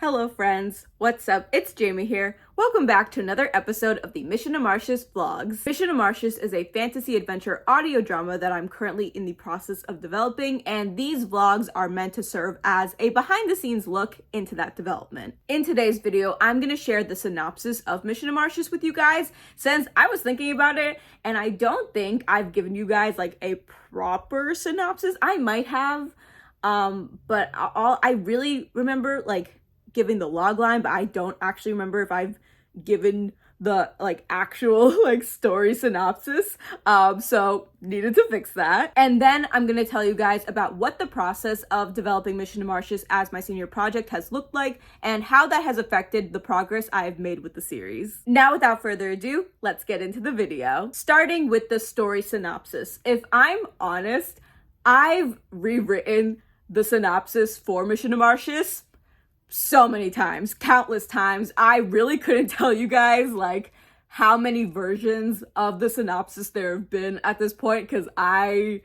Hello friends, what's up? It's Jaime here. Welcome back to another episode of the Mission to Martius vlogs. Mission to Martius is a fantasy adventure audio drama that I'm currently in the process of developing, and these vlogs are meant to serve as a behind the scenes look into that development. In today's video, I'm going to share the synopsis of Mission to Martius with you guys, since I was thinking about it and I don't think I've given you guys like a proper synopsis. I might have, but I really remember like giving the log line, but I don't actually remember if I've given the actual story synopsis. So needed to fix that. And then I'm gonna tell you guys about what the process of developing Mission to Martius as my senior project has looked like and how that has affected the progress I have made with the series. Now, without further ado, let's get into the video. Starting with the story synopsis. If I'm honest, I've rewritten the synopsis for Mission to Martius so many times, countless times. I really couldn't tell you guys how many versions of the synopsis there have been at this point, because I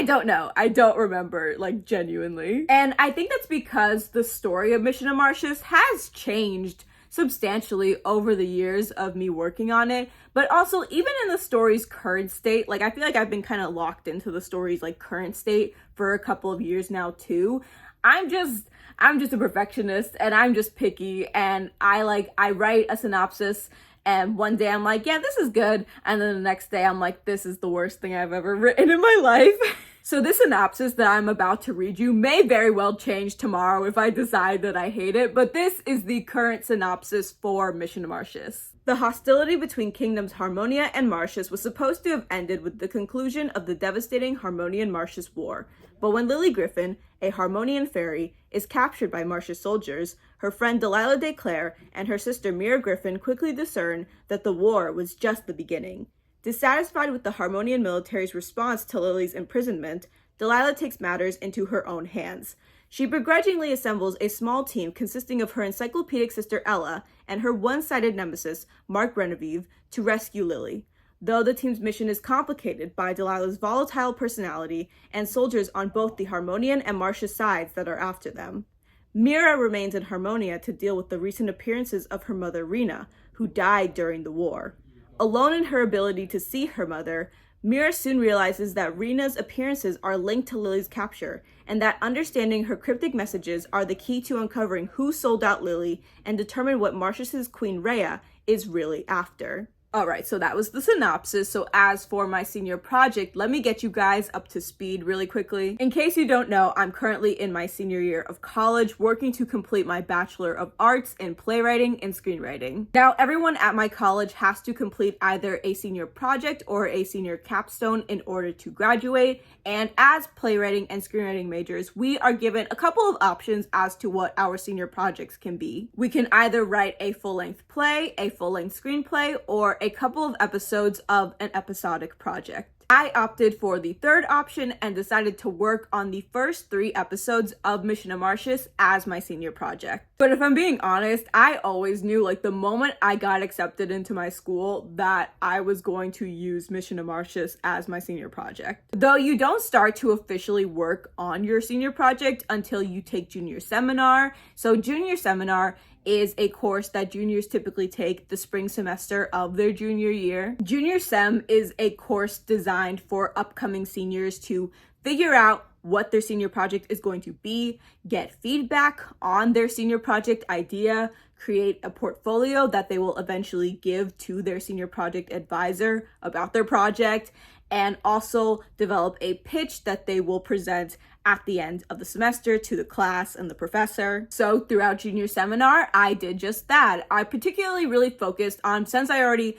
don't know. I don't remember, genuinely. And I think that's because the story of Mission to Martius has changed substantially over the years of me working on it, but also even in the story's current state, I feel like I've been kind of locked into the story's current state for a couple of years now too. I'm just a perfectionist and I'm just picky, and I write a synopsis and one day I'm like, yeah, this is good, and then the next day I'm like, this is the worst thing I've ever written in my life. So this synopsis that I'm about to read you may very well change tomorrow if I decide that I hate it, but this is the current synopsis for Mission to Martius. The hostility between Kingdoms Harmonia and Martius was supposed to have ended with the conclusion of the devastating Harmonian-Martius War. But when Lily Griffin, a Harmonian fairy, is captured by Martius soldiers, her friend Delilah De Clare and her sister Mira Griffin quickly discern that the war was just the beginning. Dissatisfied with the Harmonian military's response to Lily's imprisonment, Delilah takes matters into her own hands. She begrudgingly assembles a small team consisting of her encyclopedic sister Ella and her one-sided nemesis, Mark Renevieve, to rescue Lily. Though the team's mission is complicated by Delilah's volatile personality and soldiers on both the Harmonian and Martius sides that are after them. Mira remains in Harmonia to deal with the recent appearances of her mother Rena, who died during the war. Alone in her ability to see her mother, Mira soon realizes that Rena's appearances are linked to Lily's capture, and that understanding her cryptic messages are the key to uncovering who sold out Lily and determine what Martius's Queen Rhea is really after. Alright, so that was the synopsis. So as for my senior project, let me get you guys up to speed really quickly. In case you don't know, I'm currently in my senior year of college, working to complete my Bachelor of Arts in Playwriting and Screenwriting. Now, everyone at my college has to complete either a senior project or a senior capstone in order to graduate, and as playwriting and screenwriting majors, we are given a couple of options as to what our senior projects can be. We can either write a full-length play, a full-length screenplay, or a couple of episodes of an episodic project. I opted for the third option and decided to work on the first 3 episodes of Mission to Martius as my senior project. But if I'm being honest, I always knew the moment I got accepted into my school that I was going to use Mission to Martius as my senior project. Though you don't start to officially work on your senior project until you take junior seminar. So junior seminar is a course that juniors typically take the spring semester of their junior year. Junior Sem is a course designed for upcoming seniors to figure out what their senior project is going to be, get feedback on their senior project idea, create a portfolio that they will eventually give to their senior project advisor about their project, and also develop a pitch that they will present at the end of the semester to the class and the professor. So throughout junior seminar, I did just that. I particularly really focused on, since I already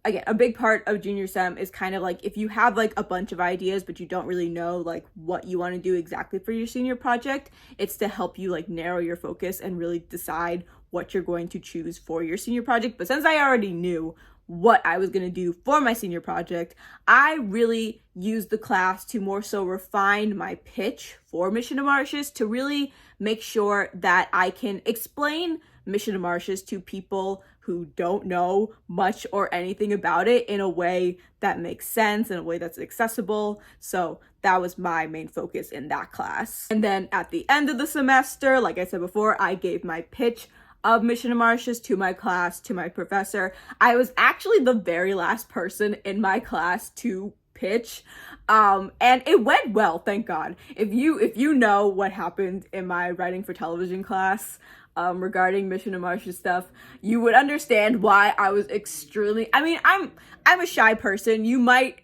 again, a big part of junior sem is kind of if you have a bunch of ideas but you don't really know what you want to do exactly for your senior project, it's to help you narrow your focus and really decide what you're going to choose for your senior project. But since I already knew what I was going to do for my senior project, I really used the class to more so refine my pitch for Mission to Martius, to really make sure that I can explain Mission to Martius to people who don't know much or anything about it in a way that makes sense, in a way that's accessible. So that was my main focus in that class. And then at the end of the semester, like I said before, I gave my pitch of Mission to Martius to my class, to my professor. I was actually the very last person in my class to pitch, and it went well, thank God. If you know what happened in my writing for television class regarding Mission to Martius stuff, you would understand why I was I'm a shy person. You might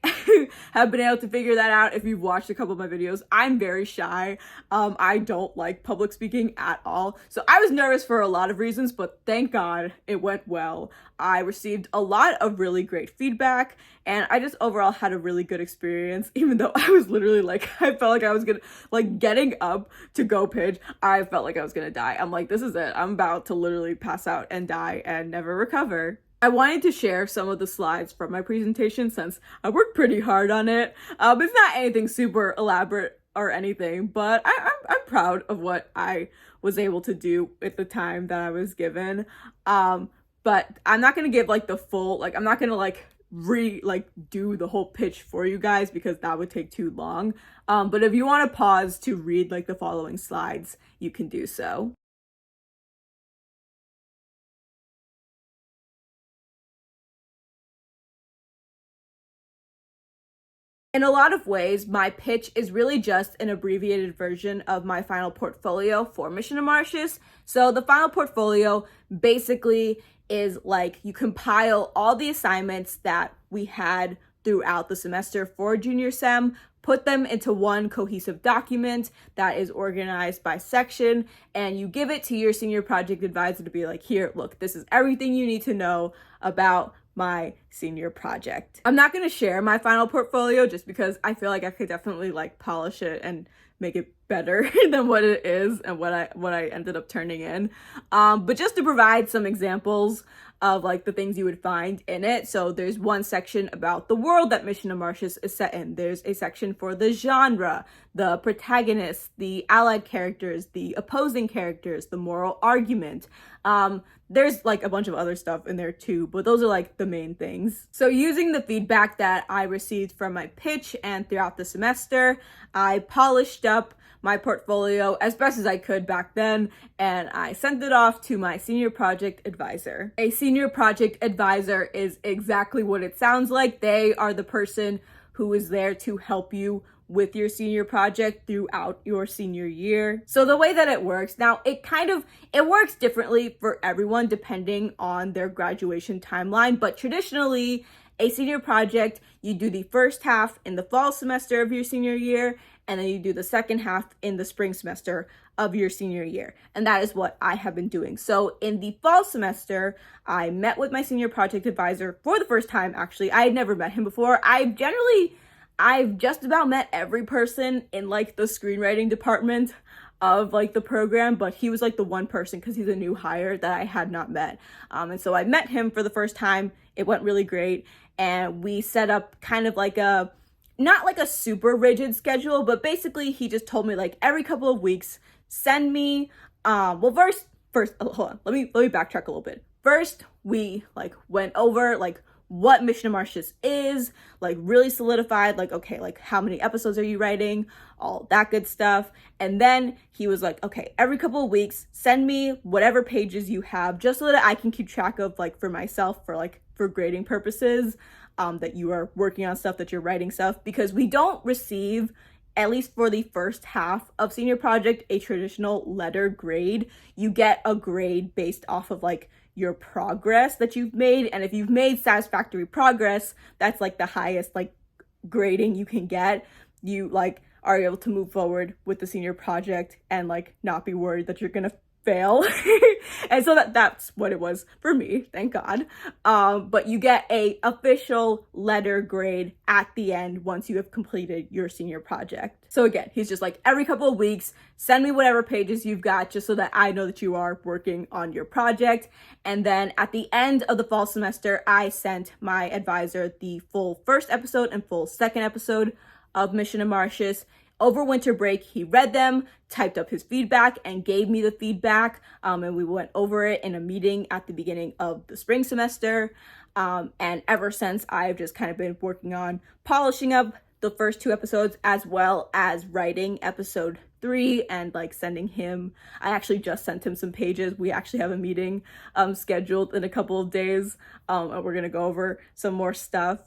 have been able to figure that out if you've watched a couple of my videos. I'm very shy. I don't like public speaking at all. So I was nervous for a lot of reasons, but thank God it went well. I received a lot of really great feedback, and I just overall had a really good experience, even though I was literally I felt like I was gonna, getting up to go pitch, I felt like I was gonna die. I'm like, this is it. I'm about to literally pass out and die and never recover. I wanted to share some of the slides from my presentation since I worked pretty hard on it. It's not anything super elaborate or anything, but I'm proud of what I was able to do with the time that I was given. But I'm not gonna give the full, I'm not gonna do the whole pitch for you guys because that would take too long. But if you want to pause to read the following slides, you can do so. In a lot of ways, my pitch is really just an abbreviated version of my final portfolio for Mission to Martius. So the final portfolio basically is you compile all the assignments that we had throughout the semester for junior sem, put them into one cohesive document that is organized by section, and you give it to your senior project advisor to be like, here, look, this is everything you need to know about my senior project. I'm not going to share my final portfolio just because I feel like I could definitely polish it and make it better than what it is and what I ended up turning in. But just to provide some examples of the things you would find in it. So there's one section about the world that Mission to Martius is set in. There's a section for the genre, the protagonists, the allied characters, the opposing characters, the moral argument. There's a bunch of other stuff in there too, but those are the main things. So using the feedback that I received from my pitch and throughout the semester, I polished up my portfolio as best as I could back then, and I sent it off to my senior project advisor. A senior project advisor is exactly what it sounds like. They are the person who is there to help you with your senior project throughout your senior year. So the way that it works, now it works differently for everyone depending on their graduation timeline, but traditionally a senior project, you do the first half in the fall semester of your senior year, and then you do the second half in the spring semester of your senior year. And that is what I have been doing. So in the fall semester, I met with my senior project advisor for the first time, actually. I had never met him before. I've just about met every person in the screenwriting department of the program, but he was the one person because he's a new hire that I had not met. And so I met him for the first time. It went really great. And we set up kind of not a super rigid schedule, but basically he just told me every couple of weeks, send me, first, hold on, let me backtrack a little bit. First, we went over what Mission to Martius is, really solidified, okay, how many episodes are you writing, all that good stuff. And then he was okay, every couple of weeks, send me whatever pages you have, just so that I can keep track of for myself, for grading purposes, that you are working on stuff, that you're writing stuff, because we don't receive, at least for the first half of senior project, a traditional letter grade. You get a grade based off of your progress that you've made, and if you've made satisfactory progress, that's the highest grading you can get. You are able to move forward with the senior project and not be worried that you're gonna fail. And so that's what it was for me, thank God. But you get a official letter grade at the end once you have completed your senior project. So again, he's just every couple of weeks, send me whatever pages you've got just so that I know that you are working on your project. And then at the end of the fall semester, I sent my advisor the full first episode and full second episode of Mission to Martius, over winter break, he read them, typed up his feedback, and gave me the feedback. And we went over it in a meeting at the beginning of the spring semester. And ever since, I've just kind of been working on polishing up the first 2 episodes, as well as writing episode 3 and like sending him. I actually just sent him some pages. We actually have a meeting scheduled in a couple of days, and we're gonna go over some more stuff.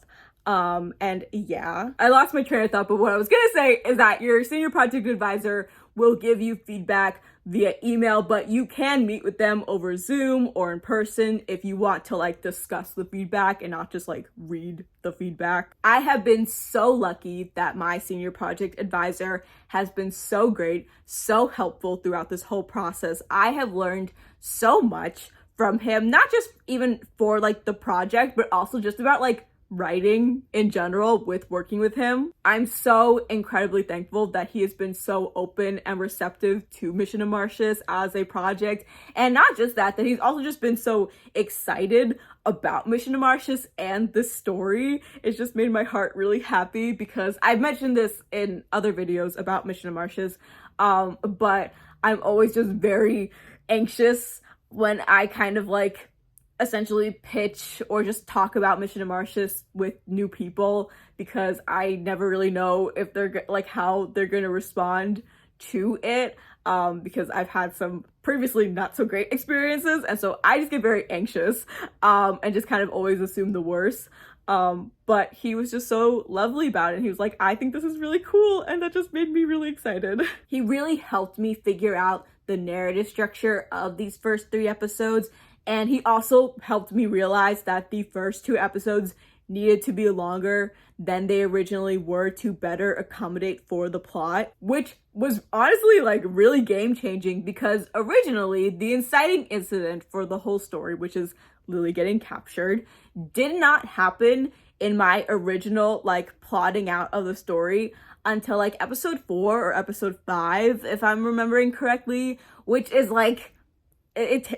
And yeah, I lost my train of thought, but what I was gonna say is that your senior project advisor will give you feedback via email, but you can meet with them over Zoom or in person if you want to like discuss the feedback and not just like read the feedback. I have been so lucky that my senior project advisor has been so great, so helpful throughout this whole process. I have learned so much from him, not just even for like the project, but also just about like writing in general with working with him. I'm so incredibly thankful that he has been so open and receptive to Mission of Martius as a project. And not just that he's also just been so excited about Mission of Martius and the story. It's just made my heart really happy because I've mentioned this in other videos about Mission of Martius, but I'm always just very anxious when I kind of like essentially pitch or just talk about Mission of Martius with new people, because I never really know if they're like how they're gonna respond to it, because I've had some previously not so great experiences, and so I just get very anxious and just kind of always assume the worst. But he was just so lovely about it, and he was like, I think this is really cool, and that just made me really excited. He really helped me figure out the narrative structure of these first 3 episodes. And he also helped me realize that the first 2 episodes needed to be longer than they originally were to better accommodate for the plot, which was honestly like really game-changing, because originally the inciting incident for the whole story, which is Lily getting captured, did not happen in my original like plotting out of the story until like episode 4 or episode 5, if I'm remembering correctly, which is like, it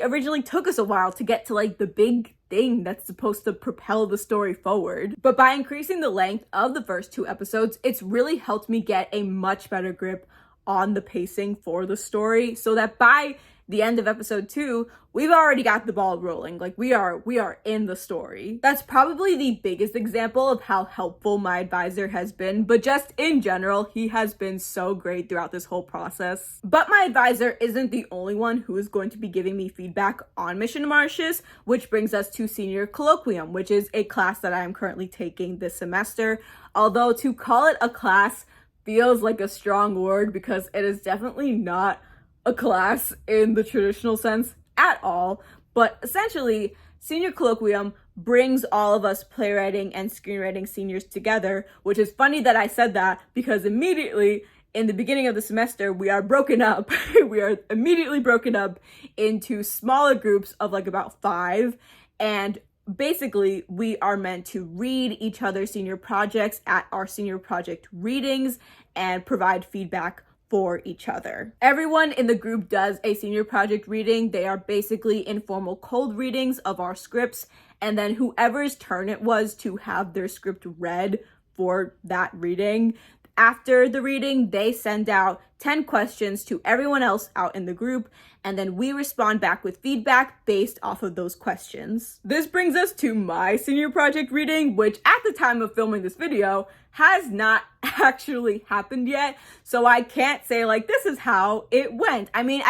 originally took us a while to get to like the big thing that's supposed to propel the story forward. But by increasing the length of the first 2 episodes, it's really helped me get a much better grip on the pacing for the story, so that by the end of episode 2, we've already got the ball rolling. Like we are in the story. That's probably the biggest example of how helpful my advisor has been, but just in general, he has been so great throughout this whole process. But my advisor isn't the only one who is going to be giving me feedback on Mission of Martius, which brings us to Senior Colloquium, which is a class that I am currently taking this semester. Although to call it a class feels like a strong word, because it is definitely not a class in the traditional sense at all. But essentially, Senior Colloquium brings all of us playwriting and screenwriting seniors together, which is funny that I said that, because immediately in the beginning of the semester, we are broken up. We are immediately broken up into smaller groups of like about 5, and basically we are meant to read each other's senior projects at our senior project readings and provide feedback for each other. Everyone in the group does a senior project reading. They are basically informal cold readings of our scripts, and then whoever's turn it was to have their script read for that reading, after the reading, they send out 10 questions to everyone else out in the group, and then we respond back with feedback based off of those questions. This brings us to my senior project reading, which at the time of filming this video has not actually happened yet, so I can't say like this is how it went. I mean,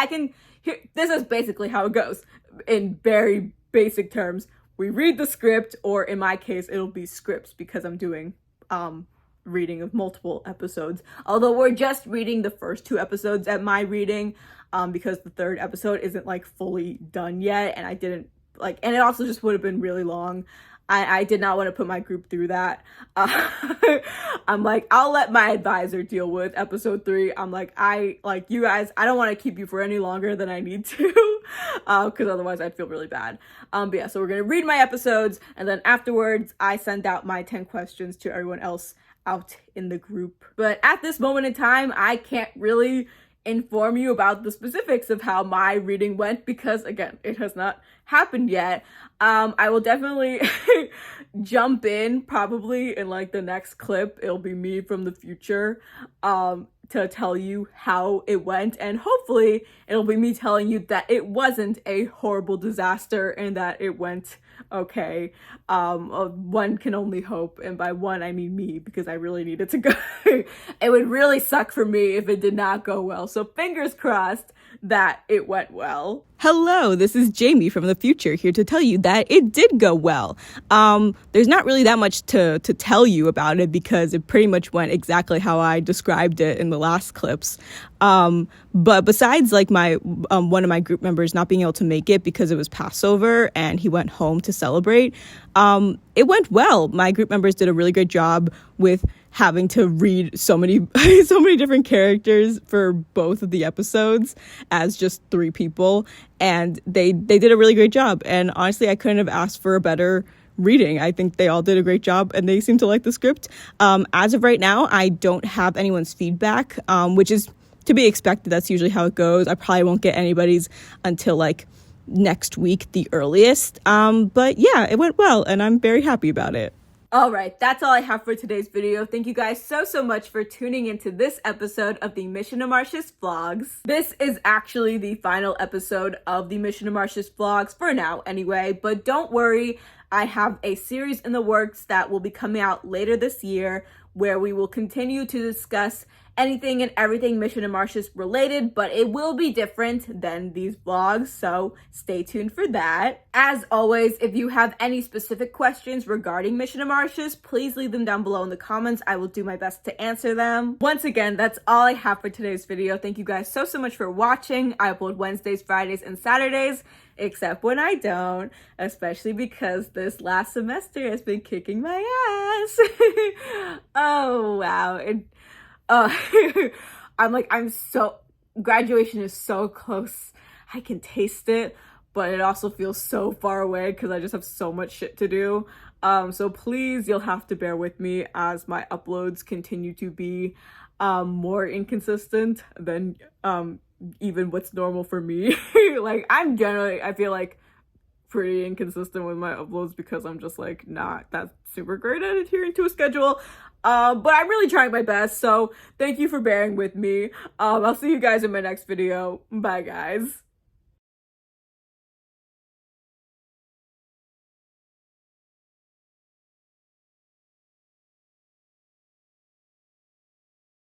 this is basically how it goes in very basic terms. We read the script, or in my case it'll be scripts because I'm doing reading of multiple episodes, although we're just reading the first 2 episodes at my reading, because the 3rd episode isn't like fully done yet, and I didn't like, and it also just would have been really long. I did not want to put my group through that. I'm like, I'll let my advisor deal with episode 3. I'm like, you guys, I don't want to keep you for any longer than I need to, because otherwise I'd feel really bad. But yeah, so we're gonna read my episodes, and then afterwards I send out my 10 questions to everyone else out in the group. But at this moment in time, I can't really inform you about the specifics of how my reading went, because again, it has not happened yet. I will definitely jump in probably in like the next clip. It'll be me from the future to tell you how it went, and hopefully it'll be me telling you that it wasn't a horrible disaster and that it went okay. One can only hope, and by one I mean me, because I really needed to go. It would really suck for me if it did not go well, so fingers crossed that it went well. Hello, this is Jaime from the future, here to tell you that it did go well. There's not really that much to tell you about it, because it pretty much went exactly how I described it in the last clips. But besides like my one of my group members not being able to make it because it was Passover and he went home to celebrate, it went well. My group members did a really great job with having to read so many different characters for both of the episodes as just 3 people, and they did a really great job. And honestly, I couldn't have asked for a better reading. I think they all did a great job and they seem to like the script. As of right now, I don't have anyone's feedback, which is to be expected. That's usually how it goes. I probably won't get anybody's until like next week, the earliest. But yeah, it went well and I'm very happy about it. All right, that's all I have for today's video. Thank you guys so much for tuning into this episode of the Mission to Martius vlogs. This is actually the final episode of the Mission to Martius vlogs, for now anyway, but don't worry, I have a series in the works that will be coming out later this year where we will continue to discuss anything and everything Mission to Martius related, but it will be different than these vlogs, so stay tuned for that. As always, if you have any specific questions regarding Mission to Martius, please leave them down below in the comments. I will do my best to answer them. Once again, that's all I have for today's video. Thank you guys so much for watching. I upload Wednesdays, Fridays, and Saturdays, except when I don't, especially because this last semester has been kicking my ass. Oh, wow. Graduation is so close. I can taste it, but it also feels so far away because I just have so much shit to do. So please, you'll have to bear with me as my uploads continue to be more inconsistent than even what's normal for me. Like, I feel like pretty inconsistent with my uploads because I'm just like not that super great at adhering to a schedule. But I'm really trying my best, so thank you for bearing with me. I'll see you guys in my next video. Bye, guys.